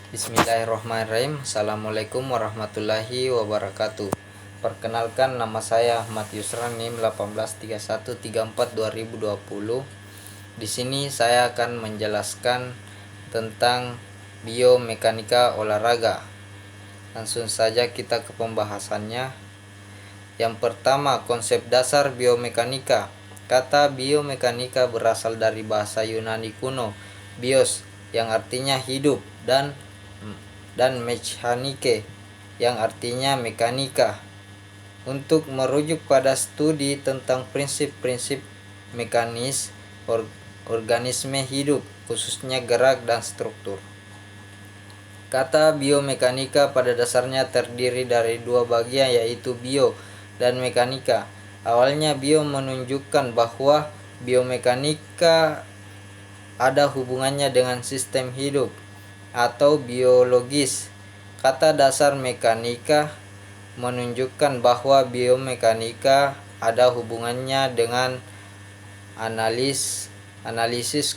Bismillahirrahmanirrahim. Assalamualaikum warahmatullahi wabarakatuh. Perkenalkan, nama saya Ahmad Yusran, NIM 183134/2020. Di sini saya akan menjelaskan tentang biomekanika olahraga. Langsung saja kita ke pembahasannya. Yang pertama, konsep dasar biomekanika. Kata biomekanika berasal dari bahasa Yunani kuno, bios, yang artinya hidup, dan mechanike, yang artinya mekanika, untuk merujuk pada studi tentang prinsip-prinsip mekanis organisme hidup, khususnya gerak dan struktur. Kata biomekanika pada dasarnya terdiri dari dua bagian, yaitu bio dan mekanika. Awalnya bio menunjukkan bahwa biomekanika ada hubungannya dengan sistem hidup atau biologis. Kata dasar mekanika menunjukkan bahwa biomekanika ada hubungannya dengan analisis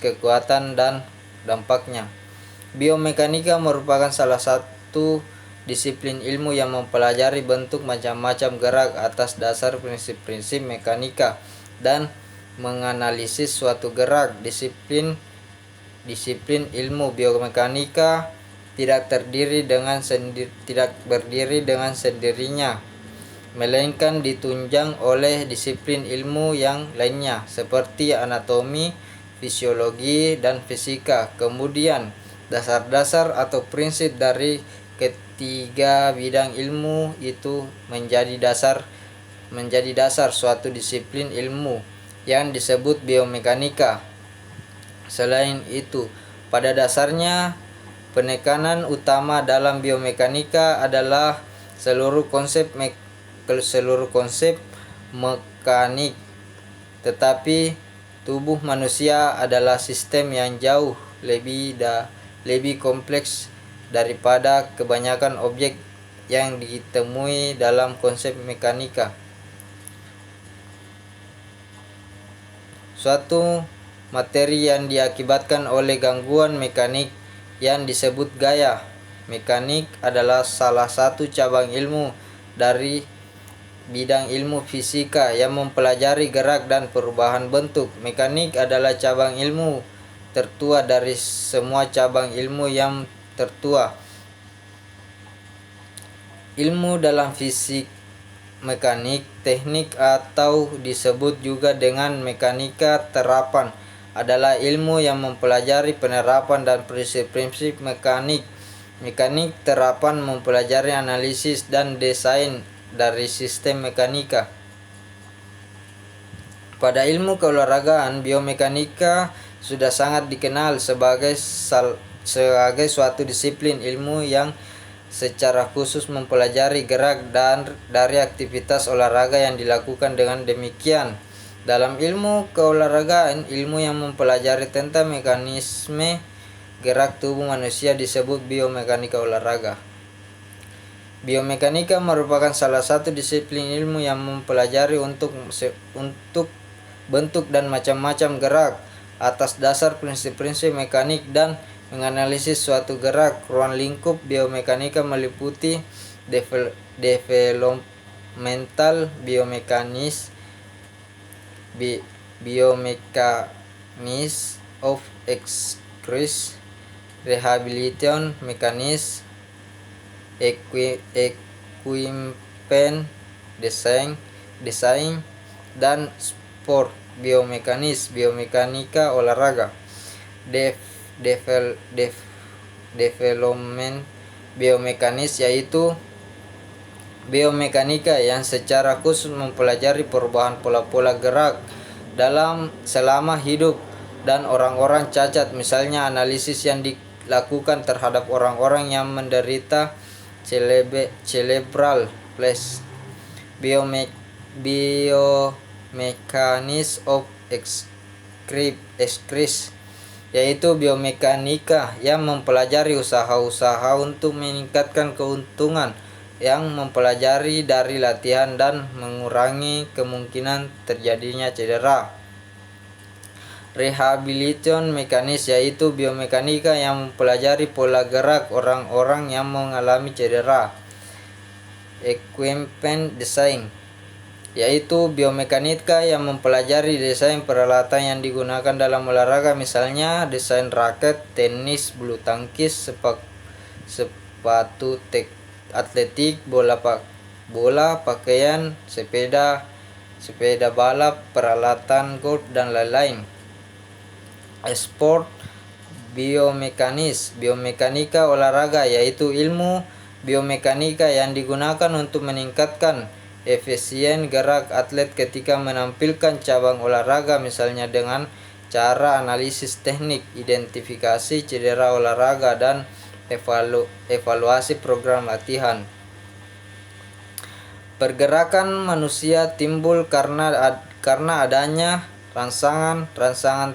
kekuatan dan dampaknya. Biomekanika merupakan salah satu disiplin ilmu yang mempelajari bentuk macam-macam gerak atas dasar prinsip-prinsip mekanika dan menganalisis suatu gerak. Disiplin ilmu biomekanika tidak berdiri dengan sendirinya, melainkan ditunjang oleh disiplin ilmu yang lainnya seperti anatomi, fisiologi, dan fisika. Kemudian dasar-dasar atau prinsip dari ketiga bidang ilmu itu menjadi dasar suatu disiplin ilmu yang disebut biomekanika. Selain itu, pada dasarnya penekanan utama dalam biomekanika adalah seluruh konsep mekanik. Tetapi tubuh manusia adalah sistem yang jauh lebih kompleks daripada kebanyakan objek yang ditemui dalam konsep mekanika. Suatu materi yang diakibatkan oleh gangguan mekanik yang disebut gaya. Mekanik adalah salah satu cabang ilmu dari bidang ilmu fisika yang mempelajari gerak dan perubahan bentuk. Mekanik adalah cabang ilmu tertua dari semua cabang ilmu yang tertua. Ilmu dalam fisik mekanik teknik atau disebut juga dengan mekanika terapan adalah ilmu yang mempelajari penerapan dan prinsip-prinsip mekanik. Mekanik terapan mempelajari analisis dan desain dari sistem mekanika. Pada ilmu keolahragaan, biomekanika sudah sangat dikenal sebagai suatu disiplin ilmu yang secara khusus mempelajari gerak dan dari aktivitas olahraga yang dilakukan. Dengan demikian, dalam ilmu keolahragaan, ilmu yang mempelajari tentang mekanisme gerak tubuh manusia disebut biomekanika olahraga. Biomekanika merupakan salah satu disiplin ilmu yang mempelajari untuk bentuk dan macam-macam gerak atas dasar prinsip-prinsip mekanik dan menganalisis suatu gerak. Ruang lingkup biomekanika meliputi developmental biomechanics of exercise, rehabilitation mechanics, equipment design, dan sport biomekanis. Biomekanika olahraga. Development biomekanis yaitu biomekanika yang secara khusus mempelajari perubahan pola-pola gerak selama hidup dan orang-orang cacat. Misalnya analisis yang dilakukan terhadap orang-orang yang menderita cerebral palsy. Biomechanics of exercise yaitu biomekanika yang mempelajari usaha-usaha untuk meningkatkan keuntungan, yang mempelajari dari latihan dan mengurangi kemungkinan terjadinya cedera. rehabilitation mekanis, yaitu biomekanika yang mempelajari pola gerak orang-orang yang mengalami cedera. Equipment design, yaitu biomekanika yang mempelajari desain peralatan yang digunakan dalam olahraga, misalnya desain raket tenis, bulu tangkis, sepatu atletik, bola, pakaian, sepeda balap, peralatan golf, dan lain-lain. Sport biomekanis, biomekanika olahraga, yaitu ilmu biomekanika yang digunakan untuk meningkatkan efisien gerak atlet ketika menampilkan cabang olahraga, misalnya dengan cara analisis teknik, identifikasi cedera olahraga, dan evaluasi program latihan. Pergerakan manusia timbul karena adanya rangsangan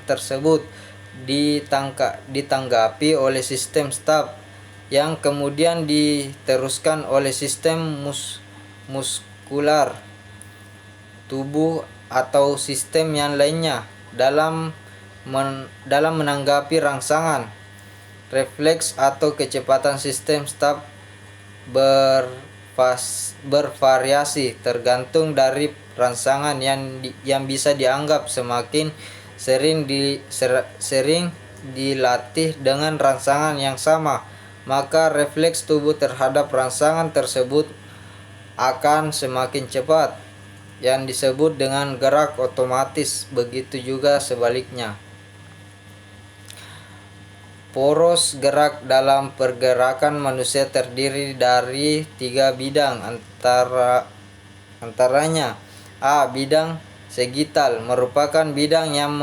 tersebut ditanggapi oleh sistem staf yang kemudian diteruskan oleh sistem muskular tubuh atau sistem yang lainnya dalam menanggapi rangsangan. Refleks atau kecepatan sistem staf bervariasi tergantung dari rangsangan yang bisa dianggap semakin sering dilatih dengan rangsangan yang sama, maka refleks tubuh terhadap rangsangan tersebut akan semakin cepat, yang disebut dengan gerak otomatis. Begitu juga sebaliknya. Poros gerak dalam pergerakan manusia terdiri dari 3 bidang, antaranya A. Bidang sagital, merupakan bidang yang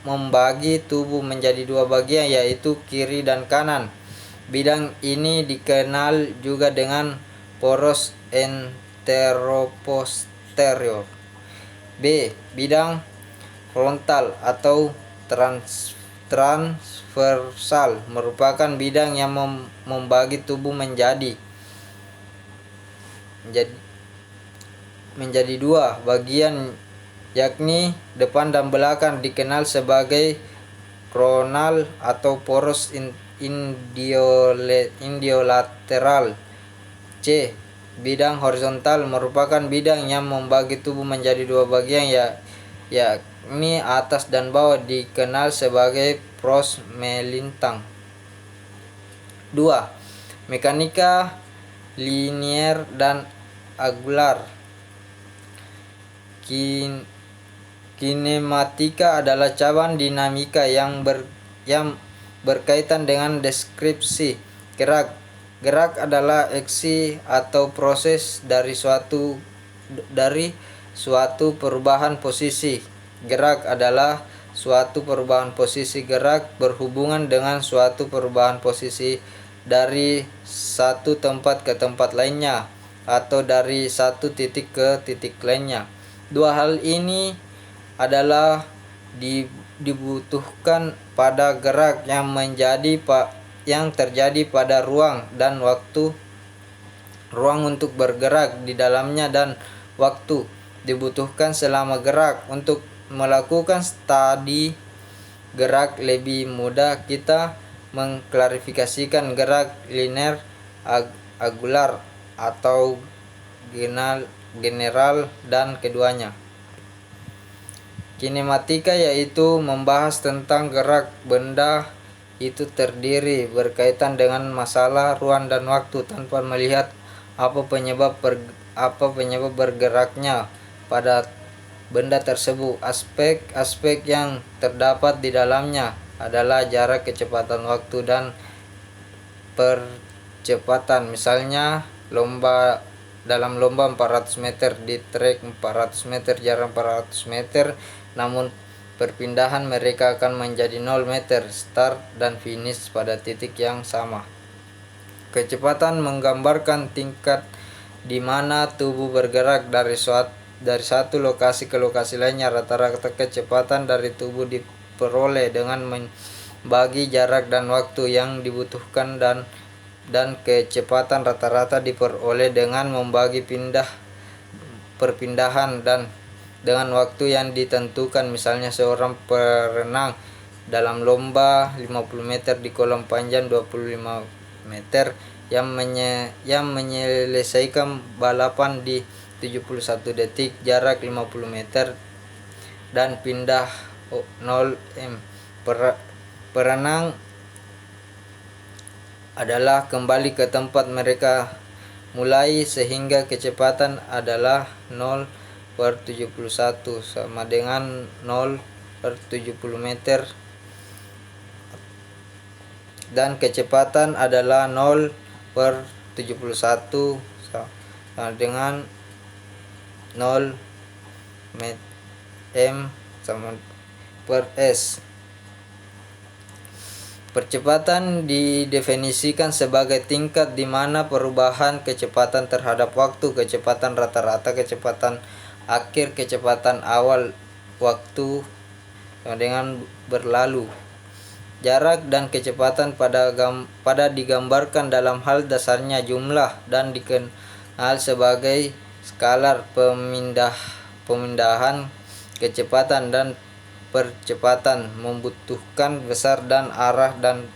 membagi tubuh menjadi 2 bagian, yaitu kiri dan kanan. Bidang ini dikenal juga dengan poros enteroposterior. B. Bidang frontal atau transversal, merupakan bidang yang membagi tubuh menjadi 2 bagian, yakni depan dan belakang, dikenal sebagai coronal atau poros indiolateral. C. Bidang horizontal, merupakan bidang yang membagi tubuh menjadi 2 bagian, yakni atas dan bawah, dikenal sebagai pros melintang. 2. Mekanika linier dan angular. Kinematika adalah cabang dinamika yang berkaitan dengan deskripsi gerak. Gerak adalah aksi atau proses dari suatu perubahan posisi. Gerak adalah suatu perubahan posisi. Gerak berhubungan dengan suatu perubahan posisi dari satu tempat ke tempat lainnya, atau dari satu titik ke titik lainnya. 2 hal ini adalah dibutuhkan pada gerak yang terjadi pada ruang dan waktu. Ruang untuk bergerak di dalamnya dan waktu dibutuhkan selama gerak. Untuk melakukan studi gerak lebih mudah, kita mengklarifikasikan gerak linear, angular, atau general, dan keduanya. Kinematika yaitu membahas tentang gerak benda itu terdiri berkaitan dengan masalah ruang dan waktu tanpa melihat apa penyebab bergeraknya pada benda tersebut. Aspek yang terdapat di dalamnya adalah jarak, kecepatan waktu, dan percepatan. Misalnya dalam lomba 400 meter di trek 400 meter, jarak 400 meter, namun perpindahan mereka akan menjadi 0 meter, start dan finish pada titik yang sama. Kecepatan menggambarkan tingkat di mana tubuh bergerak dari satu lokasi ke lokasi lainnya. Rata-rata kecepatan dari tubuh diperoleh dengan membagi jarak dan waktu yang dibutuhkan, dan kecepatan rata-rata diperoleh dengan membagi perpindahan dengan waktu yang ditentukan. Misalnya seorang perenang dalam lomba 50 meter di kolam panjang 25 meter yang menyelesaikan balapan di 71 detik jarak 50 meter dan pindah 0 m. Perenang adalah kembali ke tempat mereka mulai sehingga kecepatan adalah 0/71 sama dengan 0/70 meter dan kecepatan adalah 0/71 sama dengan 0 m sama per s. Percepatan didefinisikan sebagai tingkat di mana perubahan kecepatan terhadap waktu, kecepatan rata-rata, kecepatan akhir, kecepatan awal waktu dengan berlalu. Jarak dan kecepatan pada digambarkan dalam hal dasarnya jumlah dan dikenal sebagai skalar pemindahan kecepatan dan percepatan membutuhkan besar dan arah dan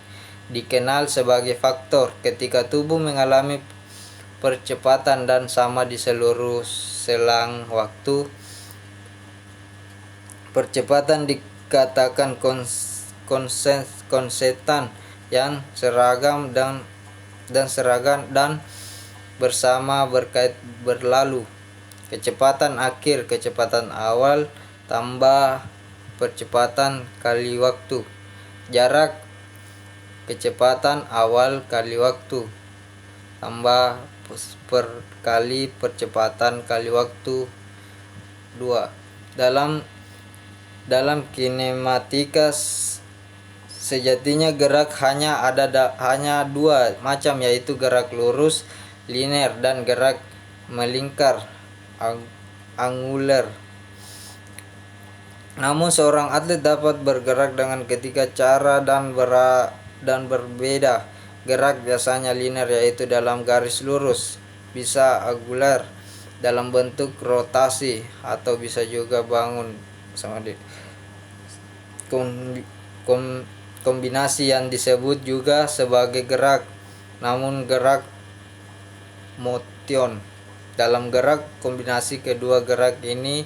dikenal sebagai faktor ketika tubuh mengalami percepatan dan sama di seluruh selang waktu. Percepatan dikatakan konstan yang seragam dan bersama berkait berlalu. Kecepatan akhir, kecepatan awal tambah percepatan kali waktu. Jarak, kecepatan awal kali waktu tambah kali percepatan kali waktu 2. Dalam kinematika sejatinya gerak hanya dua macam, yaitu gerak lurus linear dan gerak melingkar angular. Namun seorang atlet dapat bergerak dengan ketiga cara dan berbeda. Gerak biasanya linear, yaitu dalam garis lurus, bisa angular dalam bentuk rotasi, atau bisa juga bangun sama kombinasi yang disebut juga sebagai gerak, namun gerak motion. Dalam gerak kombinasi kedua gerak ini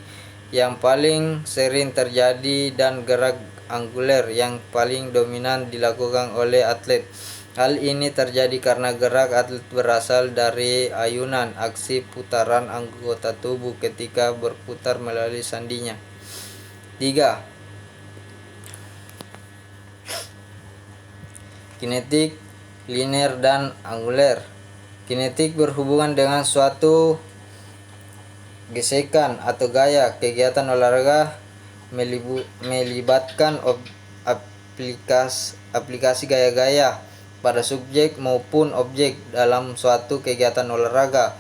yang paling sering terjadi dan gerak angular yang paling dominan dilakukan oleh atlet. Hal ini terjadi karena gerak atlet berasal dari ayunan aksi putaran anggota tubuh ketika berputar melalui sandinya. 3. Kinetik, linear dan angular. Kinetik berhubungan dengan suatu gesekan atau gaya. Kegiatan olahraga melibatkan aplikasi gaya-gaya pada subjek maupun objek dalam suatu kegiatan olahraga.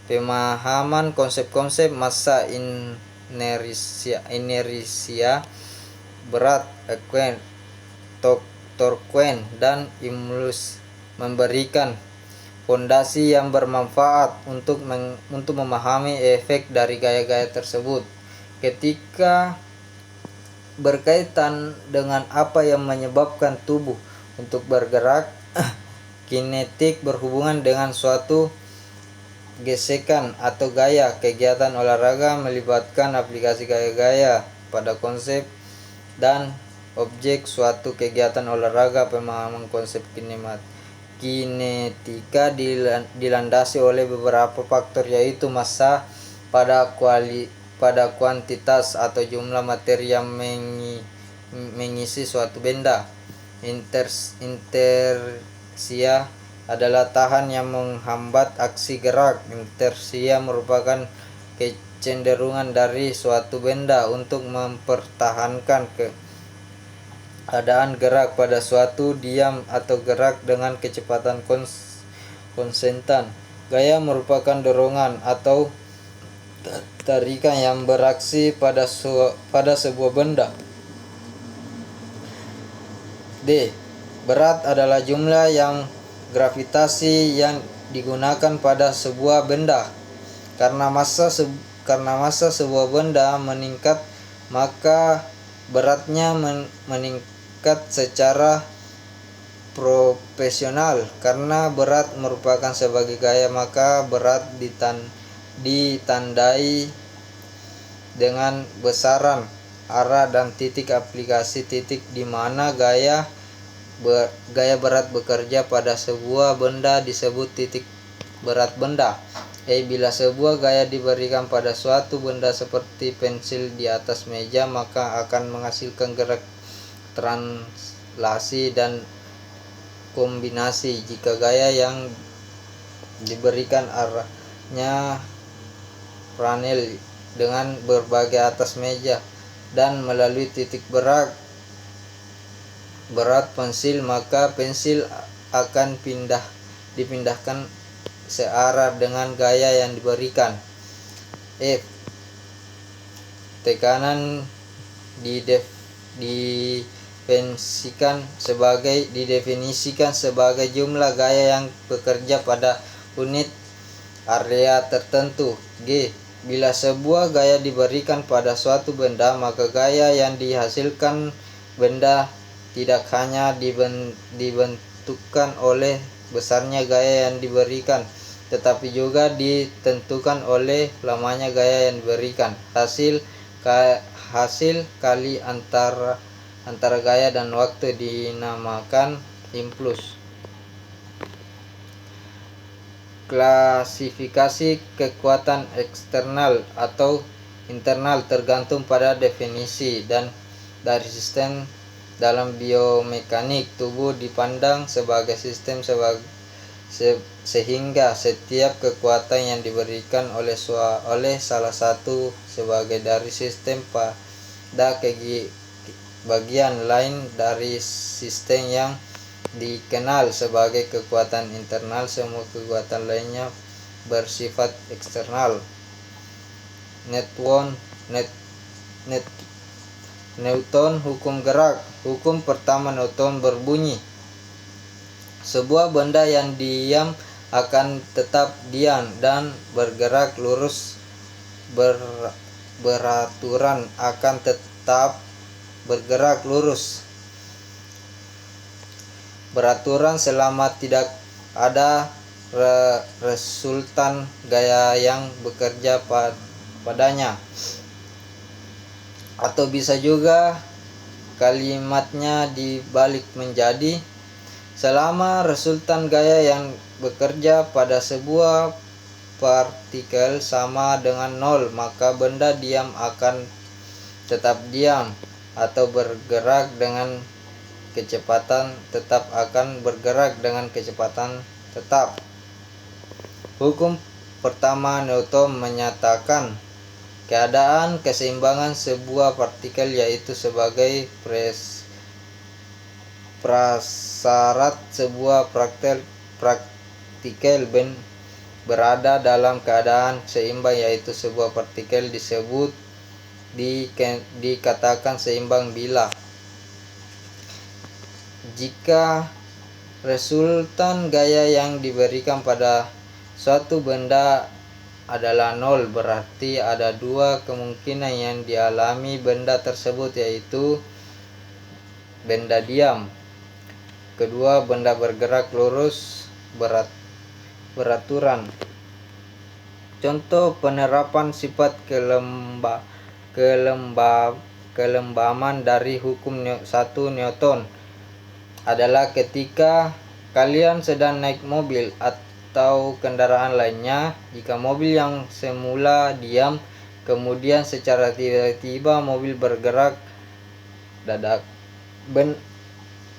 Pemahaman konsep-konsep massa, inersia, berat, torque, dan impuls memberikan fondasi yang bermanfaat untuk memahami efek dari gaya-gaya tersebut. Ketika berkaitan dengan apa yang menyebabkan tubuh untuk bergerak, kinetik berhubungan dengan suatu gesekan atau gaya. Kegiatan olahraga melibatkan aplikasi gaya-gaya pada konsep dan objek suatu kegiatan olahraga. Pemahaman konsep kinetika dilandasi oleh beberapa faktor, yaitu massa pada kuantitas atau jumlah materi yang mengisi suatu benda. Inersia adalah tahan yang menghambat aksi gerak. Inersia merupakan kecenderungan dari suatu benda untuk mempertahankan keadaan gerak pada suatu diam atau gerak dengan kecepatan konstan. Gaya merupakan dorongan atau tarikan yang beraksi pada sebuah benda. D. Berat adalah jumlah yang gravitasi yang digunakan pada sebuah benda. Karena massa karena massa sebuah benda meningkat, maka beratnya meningkat secara proporsional. Karena berat merupakan sebagai gaya, maka berat ditandai dengan besaran, arah, dan titik aplikasi titik di mana gaya berat bekerja pada sebuah benda disebut titik berat benda. Bila sebuah gaya diberikan pada suatu benda seperti pensil di atas meja, maka akan menghasilkan gerak translasi dan kombinasi. Jika gaya yang diberikan arahnya panel dengan berbagai atas meja dan melalui titik berat pensil, maka pensil akan dipindahkan searah dengan gaya yang diberikan. Tekanan didefinisikan sebagai jumlah gaya yang bekerja pada unit area tertentu. Bila sebuah gaya diberikan pada suatu benda, maka gaya yang dihasilkan benda tidak hanya dibentukkan oleh besarnya gaya yang diberikan, tetapi juga ditentukan oleh lamanya gaya yang diberikan. Hasil kali antara gaya dan waktu dinamakan impuls. Klasifikasi kekuatan eksternal atau internal tergantung pada definisi dan dari sistem. Dalam biomekanik, tubuh dipandang sebagai sistem sehingga setiap kekuatan yang diberikan oleh salah satu sebagai dari sistem pada bagian lain dari sistem yang dikenal sebagai kekuatan internal. Semua kekuatan lainnya bersifat eksternal. Newton, hukum gerak. Hukum pertama Newton berbunyi, sebuah benda yang diam akan tetap diam dan bergerak lurus. Beraturan akan tetap bergerak lurus. Beraturan selama tidak ada resultan gaya yang bekerja padanya. Atau bisa juga kalimatnya dibalik menjadi, selama resultan gaya yang bekerja pada sebuah partikel sama dengan 0, maka benda diam akan tetap diam, atau bergerak dengan kecepatan tetap akan bergerak dengan kecepatan tetap. Hukum pertama Newton menyatakan keadaan keseimbangan sebuah partikel, yaitu sebagai prasyarat sebuah partikel berada dalam keadaan seimbang, yaitu sebuah partikel dikatakan seimbang bila jika resultan gaya yang diberikan pada suatu benda adalah 0, berarti ada dua kemungkinan yang dialami benda tersebut, yaitu benda diam, kedua benda bergerak lurus beraturan. Contoh penerapan sifat kelembaman dari hukum 1 Newton adalah ketika kalian sedang naik mobil atau kendaraan lainnya. Jika mobil yang semula diam, kemudian secara tiba-tiba mobil bergerak,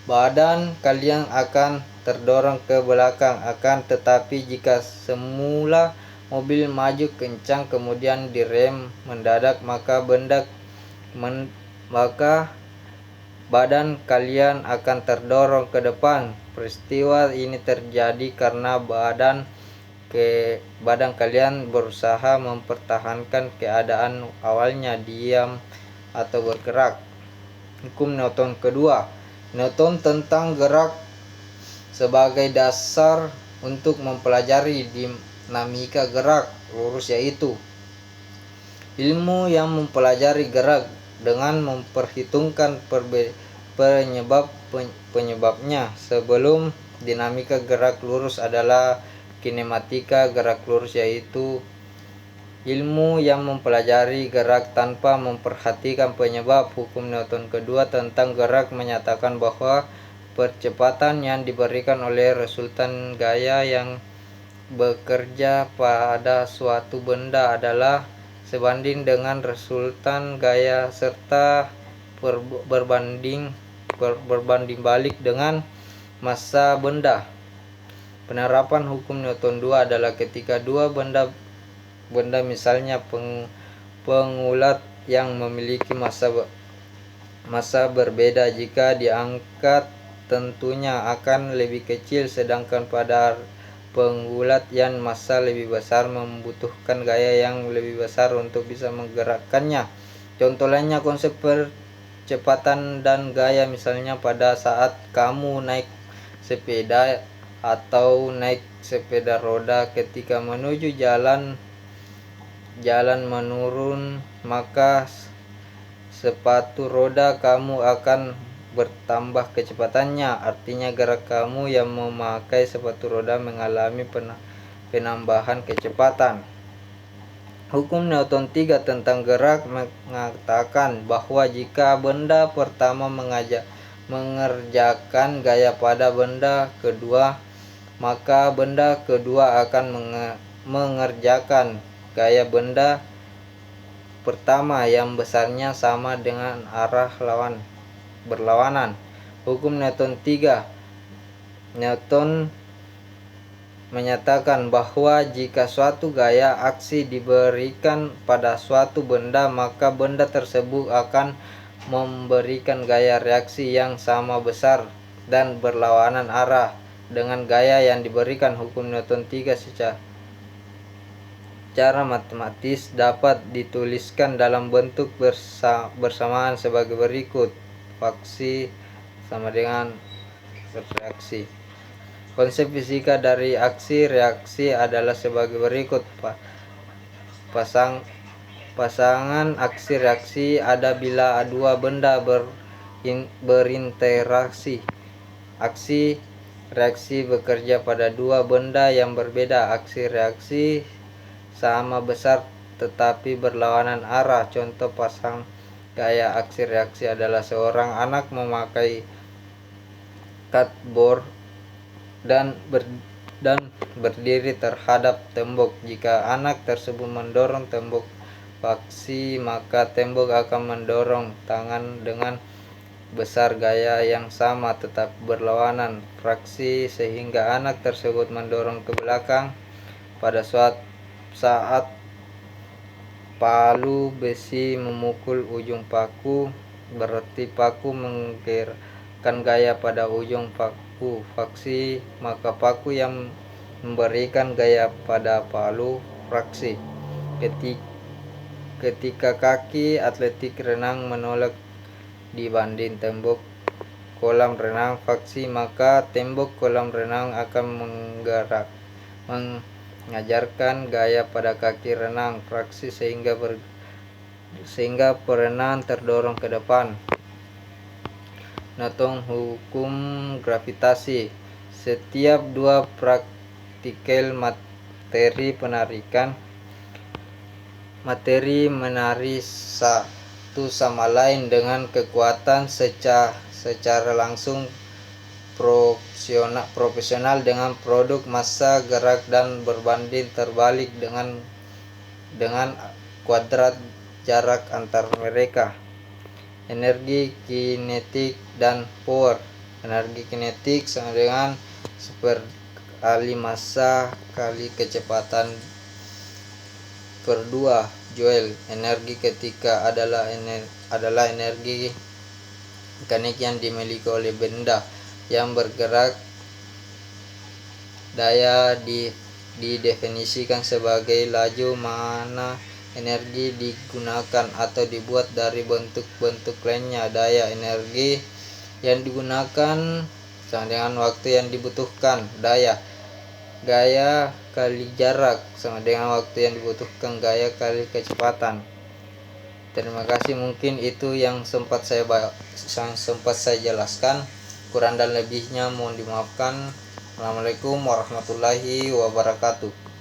badan kalian akan terdorong ke belakang. Akan tetapi jika semula mobil maju kencang kemudian direm mendadak, maka badan kalian akan terdorong ke depan. Peristiwa ini terjadi karena badan kalian berusaha mempertahankan keadaan awalnya diam atau bergerak. Hukum Newton kedua. Newton tentang gerak sebagai dasar untuk mempelajari dinamika gerak lurus, yaitu Ilmu yang mempelajari gerak dengan memperhitungkan penyebabnya sebelum dinamika gerak lurus adalah kinematika gerak lurus, yaitu ilmu yang mempelajari gerak tanpa memperhatikan penyebab. Hukum Newton kedua tentang gerak menyatakan bahwa percepatan yang diberikan oleh resultan gaya yang bekerja pada suatu benda adalah sebanding dengan resultan gaya serta berbanding balik dengan massa benda. Penerapan hukum Newton 2 adalah ketika dua benda misalnya pengulat yang memiliki massa berbeda, jika diangkat tentunya akan lebih kecil, sedangkan pada pengulat yang massa lebih besar membutuhkan gaya yang lebih besar untuk bisa menggerakkannya. Contoh lainnya konsep percepatan dan gaya, misalnya pada saat kamu naik sepeda atau naik sepeda roda, ketika menuju jalan menurun, maka sepatu roda kamu akan bertambah kecepatannya. Artinya gerak kamu yang memakai sepatu roda mengalami penambahan kecepatan. Hukum Newton 3 tentang gerak mengatakan bahwa jika benda pertama mengerjakan gaya pada benda kedua, maka benda kedua akan mengerjakan gaya benda pertama yang besarnya sama dengan arah berlawanan. Hukum Newton 3. Newton menyatakan bahwa jika suatu gaya aksi diberikan pada suatu benda, maka benda tersebut akan memberikan gaya reaksi yang sama besar dan berlawanan arah dengan gaya yang diberikan. Hukum Newton 3 secara matematis dapat dituliskan dalam bentuk bersamaan sebagai berikut. Aksi sama dengan reaksi. Konsep fisika dari aksi reaksi adalah sebagai berikut. Pasangan aksi reaksi ada bila dua benda berinteraksi. Aksi reaksi bekerja pada dua benda yang berbeda. Aksi reaksi sama besar tetapi berlawanan arah. Contoh pasang gaya aksi reaksi adalah seorang anak memakai skateboard dan berdiri terhadap tembok. Jika anak tersebut mendorong tembok aksi, maka tembok akan mendorong tangan dengan besar gaya yang sama tetapi berlawanan fraksi, sehingga anak tersebut mendorong ke belakang. Pada suatu saat palu besi memukul ujung paku, berarti paku menggerakkan gaya pada ujung paku fraksi, maka paku yang memberikan gaya pada palu fraksi. Ketika kaki atletik renang menolak dibanding tembok kolam renang fraksi, maka tembok kolam renang akan mengajarkan gaya pada kaki renang fraksi, sehingga perenang terdorong ke depan. Newton hukum gravitasi. Setiap dua partikel materi menari satu sama lain dengan kekuatan secara langsung proporsional dengan produk massa gerak dan berbanding terbalik dengan kuadrat jarak antar mereka. Energi kinetik dan power. Energi kinetik sama dengan 1 kali massa kali kecepatan per 2 Joule. Energi ketika adalah energi mekanik yang dimiliki oleh benda yang bergerak. Daya didefinisikan sebagai laju mana energi digunakan atau dibuat dari bentuk-bentuk lainnya. Daya energi yang digunakan sama dengan waktu yang dibutuhkan. Gaya kali jarak sama dengan waktu yang dibutuhkan. Gaya kali kecepatan. Terima kasih, mungkin itu yang sempat saya jelaskan. Kurang dan lebihnya mohon dimaafkan. Assalamualaikum warahmatullahi wabarakatuh.